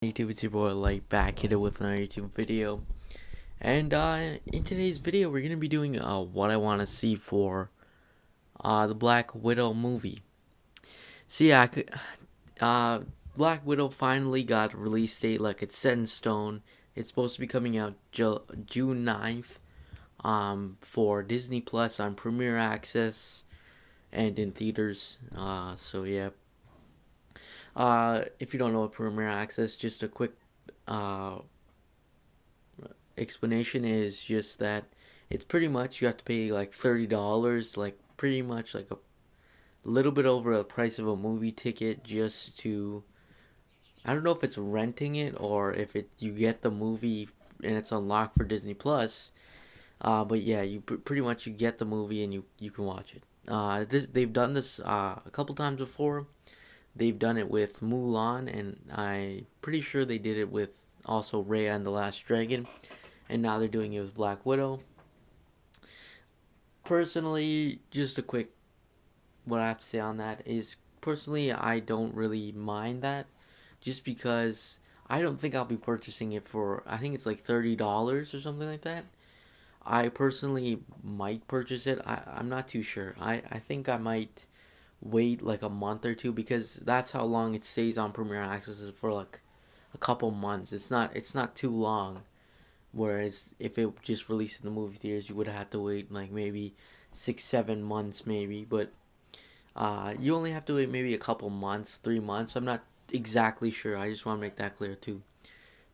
YouTube, it's your boy Light back here with another YouTube video. And in today's video, we're gonna be doing what I want to see for the Black Widow movie. So yeah, uh, Black Widow finally got a release date, like it's set in stone. It's supposed to be coming out June 9th for Disney Plus on Premiere Access and in theaters. So yeah. If you don't know what Premiere Access, just a quick uh explanation is just that it's pretty much you have to pay like $30, like pretty much like a little bit over the price of a movie ticket just to, I don't know if it's renting it or if it you get the movie and it's unlocked for Disney Plus. But yeah, pretty much you get the movie and you can watch it. They've done this a couple times before. They've done it with Mulan, and I'm pretty sure they did it with also Raya and the Last Dragon, and now they're doing it with Black Widow. Personally, just a quick what I have to say on that is personally I don't really mind that, just because I don't think I'll be purchasing it for, I think it's like $30 or something like that. I personally might purchase it. I'm not too sure. I think I might wait like a month or two because that's how long it stays on Premiere Access is for like a couple months. It's not too long. Whereas if it just released in the movie theaters, you would have to wait like maybe 6, 7 months maybe. But you only have to wait maybe a couple months, 3 months. I'm not exactly sure. I just want to make that clear too.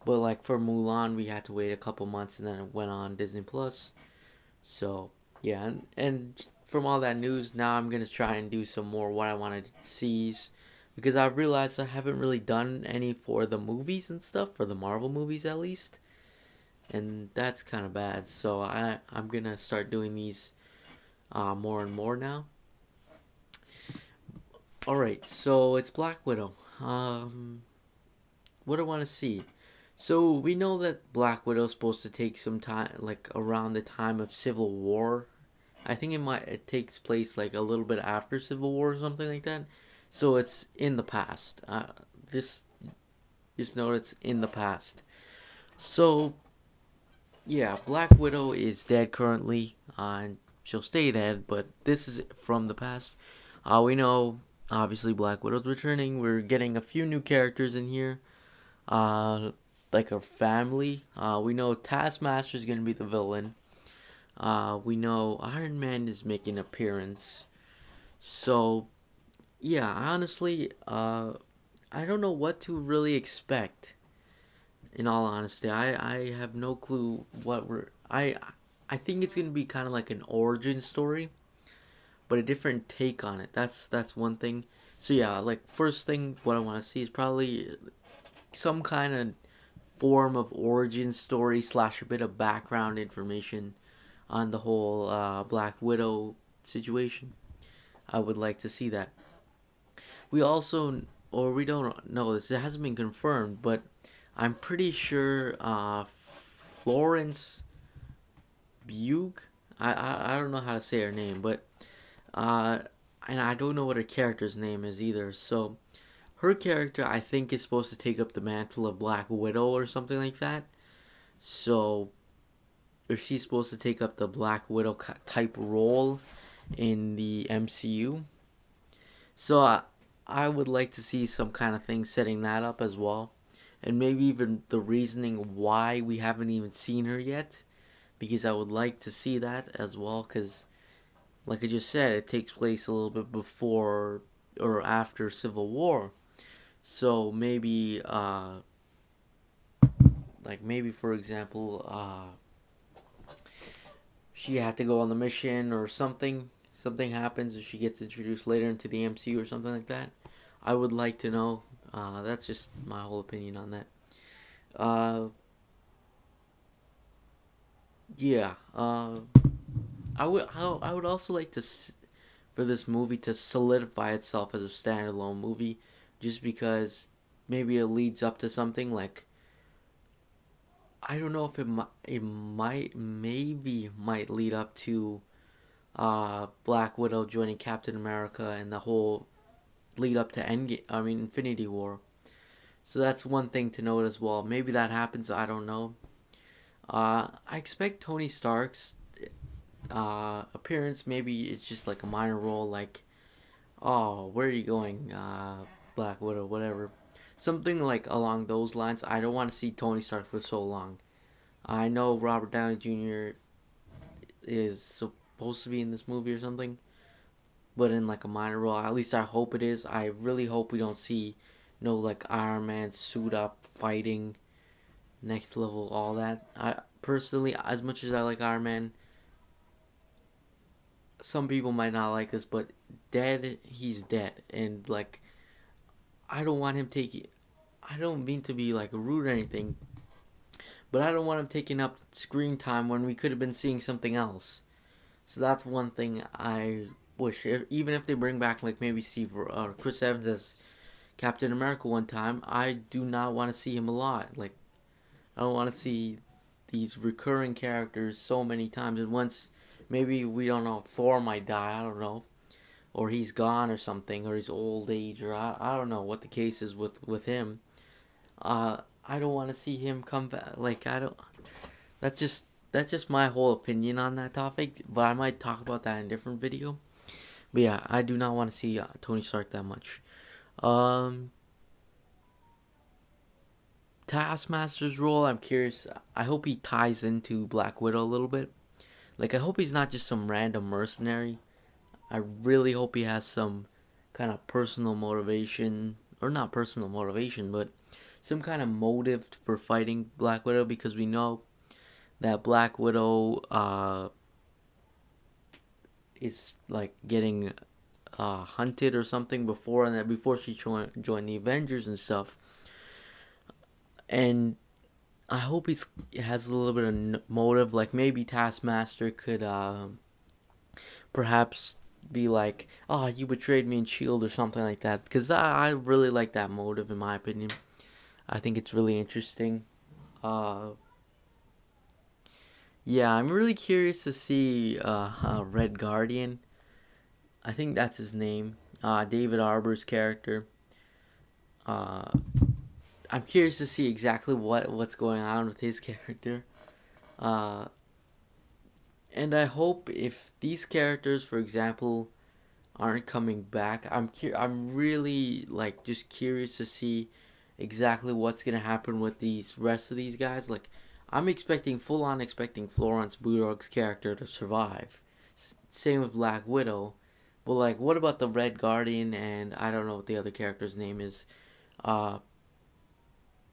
But like for Mulan, we had to wait a couple months and then it went on Disney Plus. So yeah, and from all that news, now I'm gonna try and do some more what I wanted to see, because I've realized I haven't really done any for the movies and stuff, for the Marvel movies at least, and that's kind of bad. So I'm gonna start doing these more and more now. All right, so it's Black Widow. What do I want to see? So we know that Black Widow's supposed to take some time, like around the time of Civil War. I think it takes place like a little bit after Civil War or something like that. So it's in the past. Just just know it's in the past. So yeah, Black Widow is dead currently, and she'll stay dead. But this is from the past. We know obviously Black Widow's returning. We're getting a few new characters in here. Uh, like her family. We know Taskmaster is gonna be the villain. We know Iron Man is making an appearance. So yeah, honestly, I don't know what to really expect. In all honesty, I have no clue what we're. I think it's gonna be kind of like an origin story, but a different take on it. That's one thing. So yeah, like first thing, what I want to see is probably some kind of form of origin story slash a bit of background information on the whole Black Widow situation. I would like to see that. We also, or we don't know this, it hasn't been confirmed, but I'm pretty sure Florence Bug, I don't know how to say her name, but uh, and I don't know what her character's name is either. So her character, I think, is supposed to take up the mantle of Black Widow or something like that. So if she's supposed to take up the Black Widow type role in the MCU, so I would like to see some kind of thing setting that up as well, and maybe even the reasoning why we haven't even seen her yet, because I would like to see that as well. Because, like I just said, it takes place a little bit before or after Civil War, so maybe, like maybe for example, she had to go on the mission or something. Something happens or she gets introduced later into the MCU or something like that. I would like to know. That's just my whole opinion on that. Uh, yeah. I would also like to for this movie to solidify itself as a standalone movie, just because maybe it leads up to something like, I don't know if it might maybe might lead up to Black Widow joining Captain America and the whole lead up to Endgame. I mean Infinity War. So that's one thing to note as well. Maybe that happens. I don't know. I expect Tony Stark's appearance. Maybe it's just like a minor role, like, oh, where are you going, Black Widow, whatever. Something like along those lines. I don't want to see Tony Stark for so long. I know Robert Downey Jr. is supposed to be in this movie or something, but in like a minor role. At least I hope it is. I really hope we don't see no like Iron Man suit up fighting next level, all that. I personally, as much as I like Iron Man, some people might not like this, but dead, he's dead, and like I don't want him taking. I don't mean to be like rude or anything, but I don't want him taking up screen time when we could have been seeing something else. So that's one thing I wish. Even if they bring back like maybe Steve or Chris Evans as Captain America one time, I do not want to see him a lot. Like I don't want to see these recurring characters so many times. And once maybe we don't know, Thor might die. I don't know, or he's gone or something, or he's old age, or I don't know what the case is with him. I don't want to see him come back. Like I don't. That's just that's just my whole opinion on that topic. But I might talk about that in a different video. But yeah, I do not want to see Tony Stark that much. Um, Taskmaster's role, I'm curious. I hope he ties into Black Widow a little bit. Like, I hope he's not just some random mercenary. I really hope he has some kind of personal motivation, or not personal motivation, but some kind of motive for fighting Black Widow because we know that Black Widow is like getting hunted or something before, and that before she joined the Avengers and stuff. And I hope it has a little bit of motive. Like maybe Taskmaster could perhaps be like, "Oh, you betrayed me in Shield" or something like that. Because I really like that motive, in my opinion. I think it's really interesting. Uh, yeah, I'm really curious to see Red Guardian. I think that's his name. David Arbor's character. Uh, I'm curious to see exactly what's going on with his character. Uh, and I hope if these characters, for example, aren't coming back, I'm really like just curious to see exactly what's gonna happen with these rest of these guys. Like, I'm expecting full on expecting Florence Pug's character to survive. Same with Black Widow. But like, what about the Red Guardian and I don't know what the other character's name is? Uh,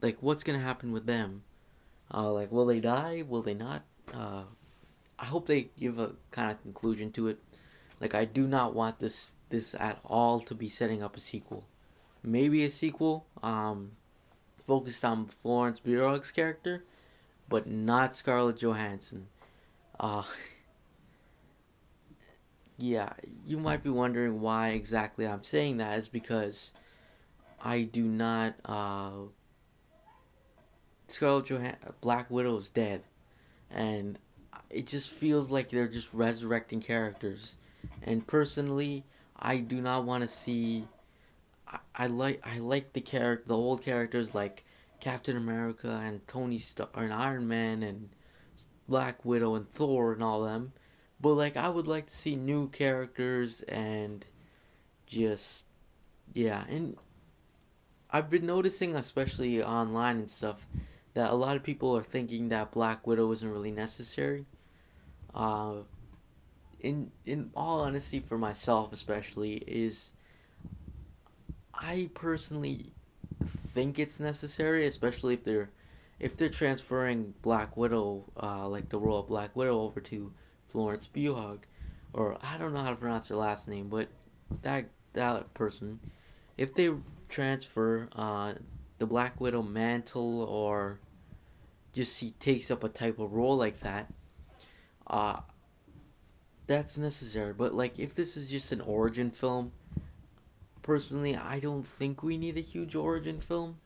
like, what's gonna happen with them? Like, will they die? Will they not? Uh, I hope they give a kind of conclusion to it. Like, I do not want this at all to be setting up a sequel. Maybe a sequel, focused on Florence Pug's character, but not Scarlett Johansson. Uh, yeah, you might be wondering why exactly I'm saying that. Is because I do not. Black Widow is dead, and it just feels like they're just resurrecting characters. And personally, I do not want to see. I like the old characters like Captain America and Tony Stark and Iron Man and Black Widow and Thor and all them. But like I would like to see new characters and just yeah, and I've been noticing especially online and stuff that a lot of people are thinking that Black Widow isn't really necessary. Uh in all honesty for myself especially is I personally think it's necessary, especially if they're transferring Black Widow, like the role of Black Widow, over to Florence Pugh, or I don't know how to pronounce her last name, but that person, if they transfer the Black Widow mantle, or just she takes up a type of role like that, uh, that's necessary. But like if this is just an origin film, personally, I don't think we need a huge origin film.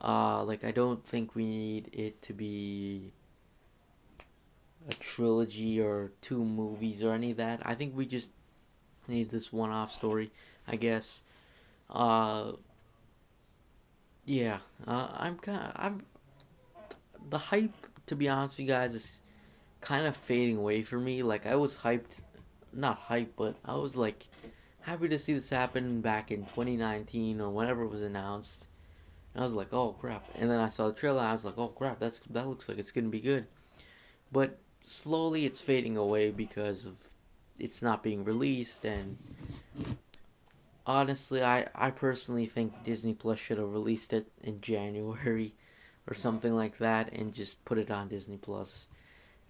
Like I don't think we need it to be a trilogy or two movies or any of that. I think we just need this one-off story, I guess. Uh, Yeah, I'm the hype. To be honest with you guys, is kind of fading away for me. Like I was hyped, not hyped, but I was like happy to see this happen back in 2019 or whenever it was announced. And I was like, oh crap! And then I saw the trailer. And I was like, oh crap! That looks like it's gonna be good. But slowly, it's fading away because of it's not being released. And honestly, I personally think Disney Plus should have released it in January or something like that, and just put it on Disney Plus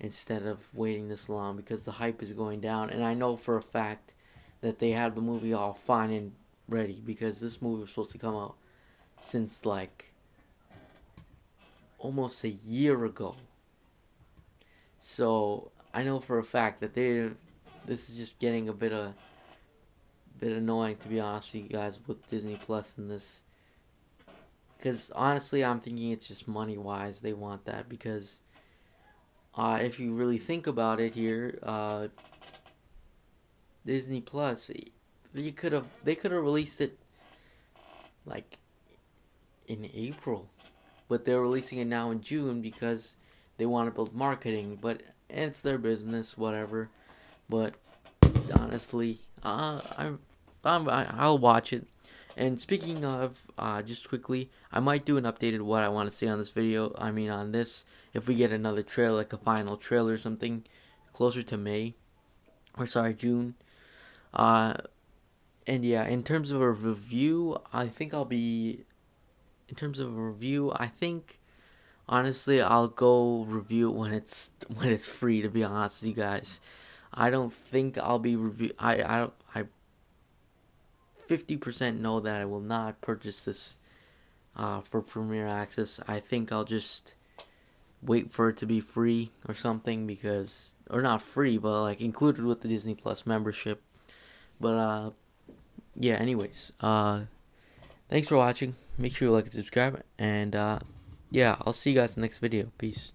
instead of waiting this long because the hype is going down. And I know for a fact that they had the movie all fine and ready because this movie was supposed to come out since like almost a year ago. So I know for a fact that they this is just getting a bit annoying, to be honest with you guys, with Disney Plus and this, because honestly I'm thinking it's just money wise they want that because if you really think about it here, Disney Plus, they could have released it like in April, but they're releasing it now in June because they want to build marketing. But it's their business, whatever. But honestly, I'll watch it. And speaking of, just quickly, I might do an updated what I want to see on this video. I mean, on this, if we get another trailer, like a final trailer or something, closer to May, or sorry, June. Uh, and yeah, in terms of a review, I think I'll be. In terms of a review, I think honestly I'll go review it when it's free. To be honest with you guys, I don't think I'll be review. I 50% know that I will not purchase this for Premier Access. I think I'll just wait for it to be free or something because, or not free, but like included with the Disney Plus membership. But yeah. Anyways, thanks for watching. Make sure you like and subscribe, and yeah, I'll see you guys in the next video. Peace.